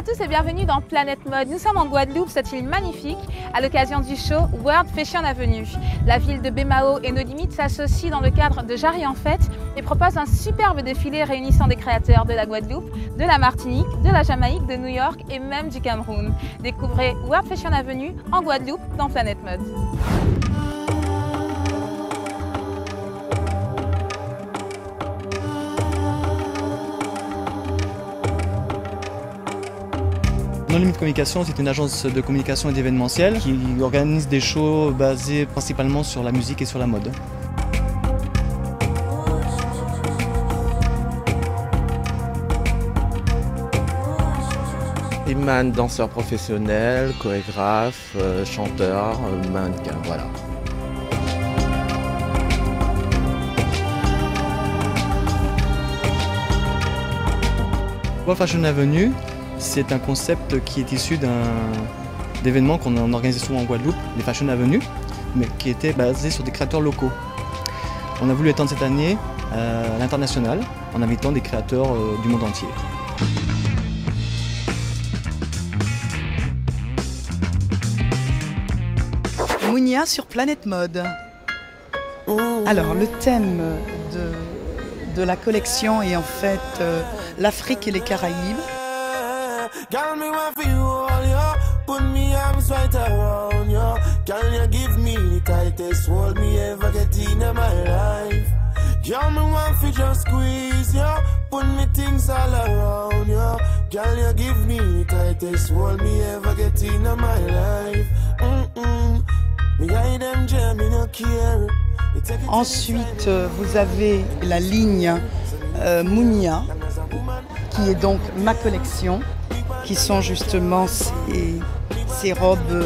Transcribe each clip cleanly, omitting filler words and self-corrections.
à tous et bienvenue dans Planète Mode. Nous sommes en Guadeloupe, cette île magnifique, à l'occasion du show World Fashion Avenue. La ville de Bémao et nos limites s'associent dans le cadre de Jarry en Fête et propose un superbe défilé réunissant des créateurs de la Guadeloupe, de la Martinique, de la Jamaïque, de New York et même du Cameroun. Découvrez World Fashion Avenue en Guadeloupe dans Planète Mode. No Limit Communication, c'est une agence de communication et d'événementiel qui organise des shows basés principalement sur la musique et sur la mode. Iman, danseur professionnel, chorégraphe, chanteur, mannequin, voilà. World Fashion Avenue, c'est un concept qui est issu d'événements qu'on organisait souvent en Guadeloupe, les Fashion Avenue, mais qui étaient basés sur des créateurs locaux. On a voulu étendre cette année à l'international en invitant des créateurs du monde entier. Mounia sur Planète Mode. Alors le thème de la collection est en fait l'Afrique et les Caraïbes. Girl, me want for you all, yo. Put me arms right around you. Girl, you give me the tightest hold me ever get in my life. Girl, me want for just squeeze you. Put me things all around you. Girl, you give me the tightest hold me ever get in my life. Me guide them jam, me no care. Ensuite, vous avez la ligne Mounia, qui est donc ma collection, qui sont justement ces robes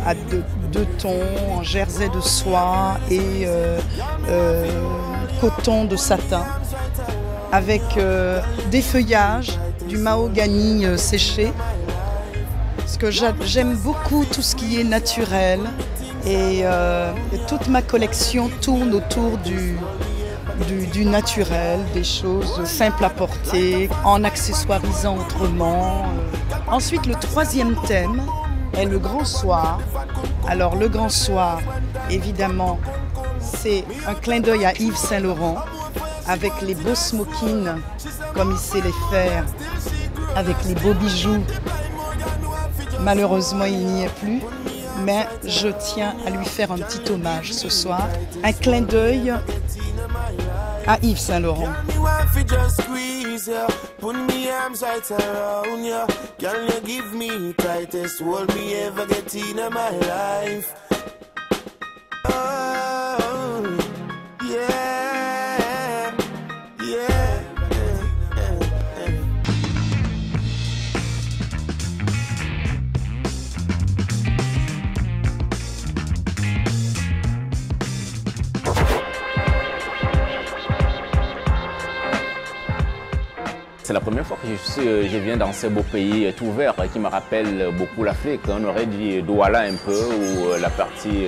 à deux tons, en jersey de soie et coton de satin, avec des feuillages, du mahogany séché. Parce que j'aime beaucoup tout ce qui est naturel et toute ma collection tourne autour du naturel, des choses simples à porter, en accessoirisant autrement. Ensuite, le troisième thème est le grand soir. Alors, le grand soir, évidemment, c'est un clin d'œil à Yves Saint Laurent, avec les beaux smokings, comme il sait les faire, avec les beaux bijoux. Malheureusement, il n'y est plus, mais je tiens à lui faire un petit hommage ce soir. Un clin d'œil à Yves Saint Laurent. C'est la première fois que je viens dans ce beau pays tout vert qui me rappelle beaucoup l'Afrique. On aurait dit Douala un peu ou la partie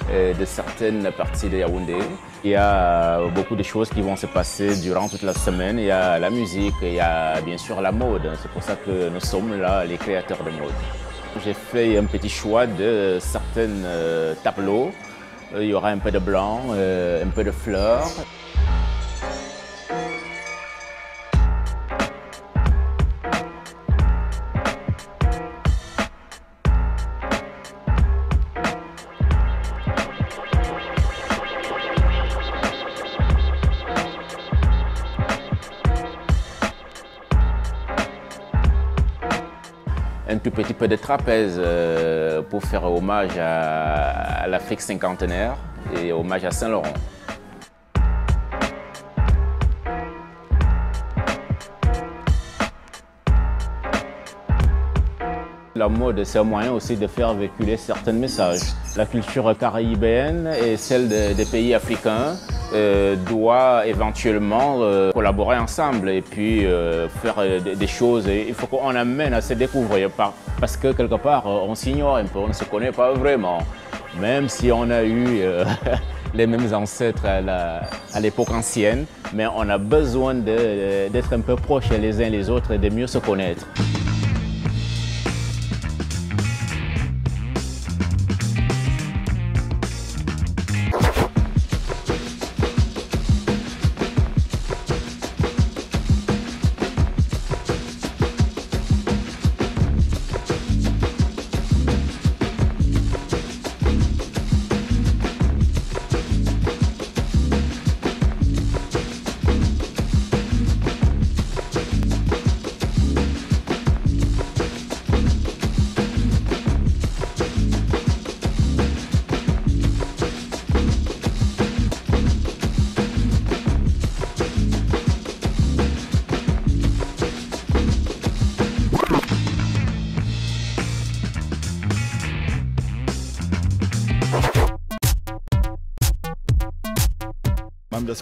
de certaines parties de Yaoundé. Il y a beaucoup de choses qui vont se passer durant toute la semaine. Il y a la musique, il y a bien sûr la mode. C'est pour ça que nous sommes là, les créateurs de mode. J'ai fait un petit choix de certains tableaux. Il y aura un peu de blanc, un peu de fleurs. Un tout petit peu de trapèze pour faire hommage à l'Afrique cinquantenaire et hommage à Saint-Laurent. La mode, c'est un moyen aussi de faire véhiculer certains messages. La culture caribéenne et celle des pays africains doit éventuellement collaborer ensemble et puis faire des choses. Il faut qu'on amène à se découvrir parce que quelque part on s'ignore un peu, on ne se connaît pas vraiment. Même si on a eu les mêmes ancêtres à l'époque ancienne, mais on a besoin d'être un peu proches les uns les autres et de mieux se connaître.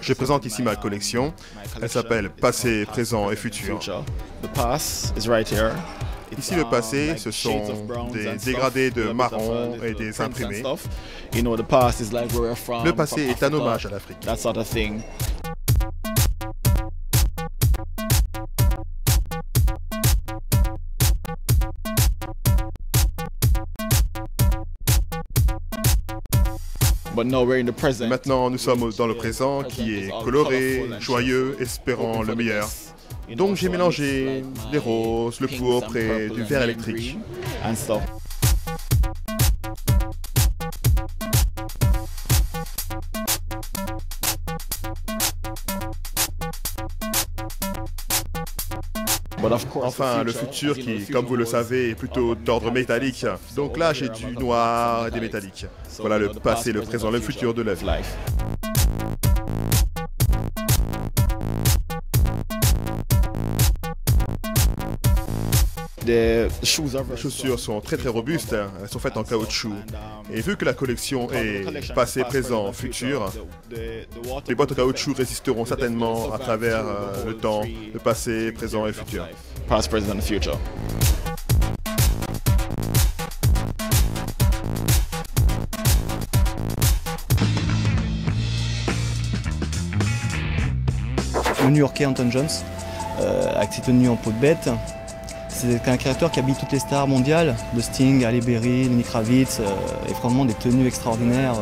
Je présente ici ma collection. Elle s'appelle Passé, Présent et Futur. Ici, le passé, ce sont des dégradés de marron et des imprimés. Le passé est un hommage à l'Afrique. Maintenant, nous sommes dans le présent qui est coloré, joyeux, espérant le meilleur. Donc j'ai mélangé les roses, le pourpre et du verre électrique. Enfin, le futur qui, comme vous le savez, est plutôt d'ordre métallique. Donc là, j'ai du noir et des métalliques. Voilà le passé, le présent, le futur de la vie. Les chaussures sont très robustes, elles sont faites en caoutchouc. Et vu que la collection est passé, présent, futur, les boîtes en caoutchouc résisteront certainement à travers le temps, le passé, présent et futur. Past, present and future. Le New-Yorkais Anton Jones, avec ses tenues en peau de bête. C'est un créateur qui habille toutes les stars mondiales, de Sting, Halle Berry, Lenny Kravitz, et franchement des tenues extraordinaires.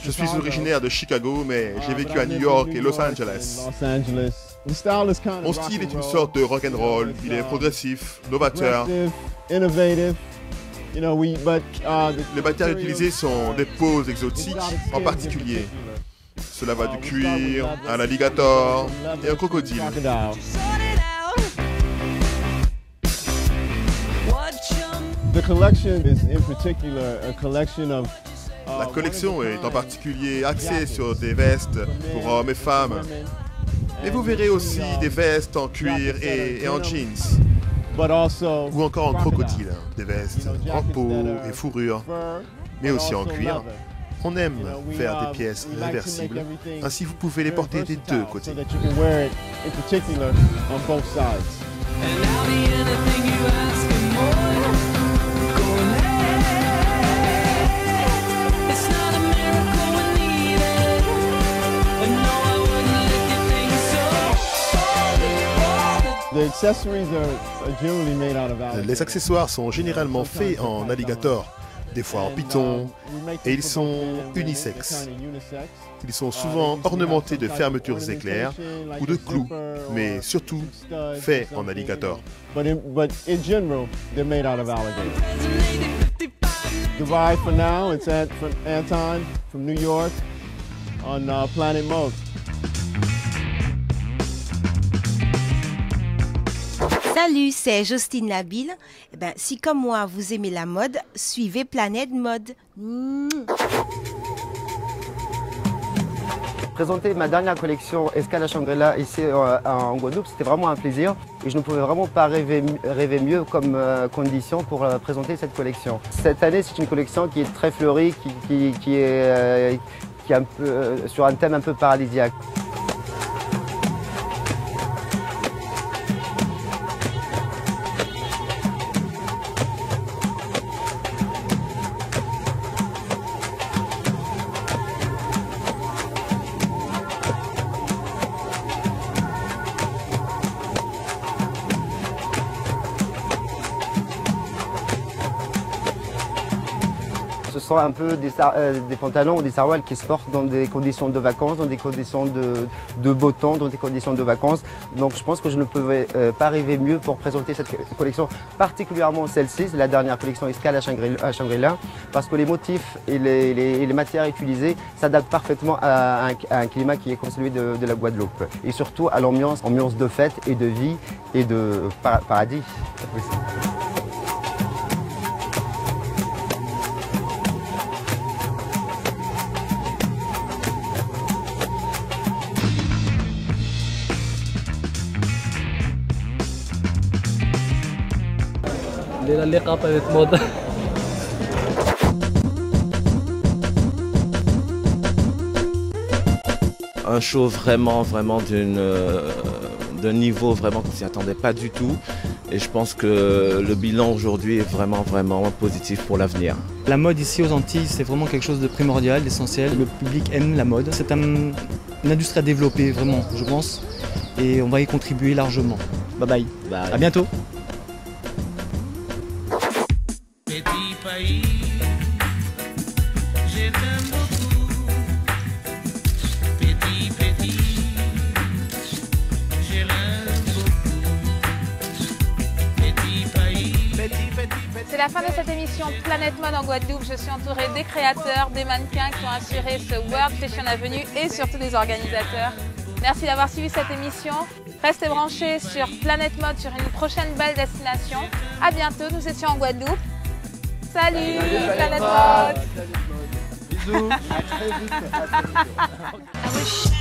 Je suis originaire de Chicago, mais j'ai vécu à New York et Los Angeles. Mon style est une sorte de rock'n'roll. Il est progressif, novateur. Les matières utilisées sont des peaux exotiques, en particulier. Cela va du cuir, un alligator et un crocodile. La collection est en particulier axée sur des vestes pour hommes et femmes. Mais vous verrez aussi des vestes en cuir et en jeans. Ou encore en crocodile, des vestes en peau et fourrure, mais aussi en cuir. On aime faire des pièces réversibles, ainsi vous pouvez les porter des deux côtés. Les accessoires sont généralement faits en alligator, des fois en python, et ils sont unisexes. Ils sont souvent ornementés de fermetures éclairs ou de clous, mais surtout faits en alligator. Goodbye for now, it's Anton from New York on Planet Mode. Salut, c'est Justine Labille. Eh ben, si comme moi vous aimez la mode, suivez Planet Mode. Présenter ma dernière collection Escale à Shangri-La ici en Guadeloupe, c'était vraiment un plaisir et je ne pouvais vraiment pas rêver mieux comme condition pour présenter cette collection. Cette année, c'est une collection qui est très fleurie, qui est un peu, sur un thème un peu paradisiaque. sont un peu des pantalons ou des sarouals qui se portent dans des conditions de vacances, dans des conditions de beau temps, dans des conditions de vacances. Donc je pense que je ne pouvais pas rêver mieux pour présenter cette collection, particulièrement celle-ci, la dernière collection Escale à Shangri-La, parce que les motifs et les matières utilisées s'adaptent parfaitement à un climat qui est comme celui de la Guadeloupe. Et surtout à l'ambiance de fête et de vie et de paradis. Un show vraiment d'un niveau vraiment qu'on s'y attendait pas du tout. Et je pense que le bilan aujourd'hui est vraiment positif pour l'avenir. La mode ici aux Antilles, c'est vraiment quelque chose de primordial, d'essentiel. Le public aime la mode. C'est une industrie à développer vraiment, je pense. Et on va y contribuer largement. Bye bye. Bye. À bientôt. Petit pays, je t'aime beaucoup. Petit, je l'aime beaucoup. Petit pays, C'est la fin de cette émission Planète Mode en Guadeloupe. Je suis entourée des créateurs, des mannequins qui ont assuré ce World Fashion Avenue et surtout des organisateurs. Merci d'avoir suivi cette émission. Restez branchés sur Planète Mode sur une prochaine belle destination. À bientôt, nous étions en Guadeloupe. Salut, Planète Mode. Bisous. À très vite.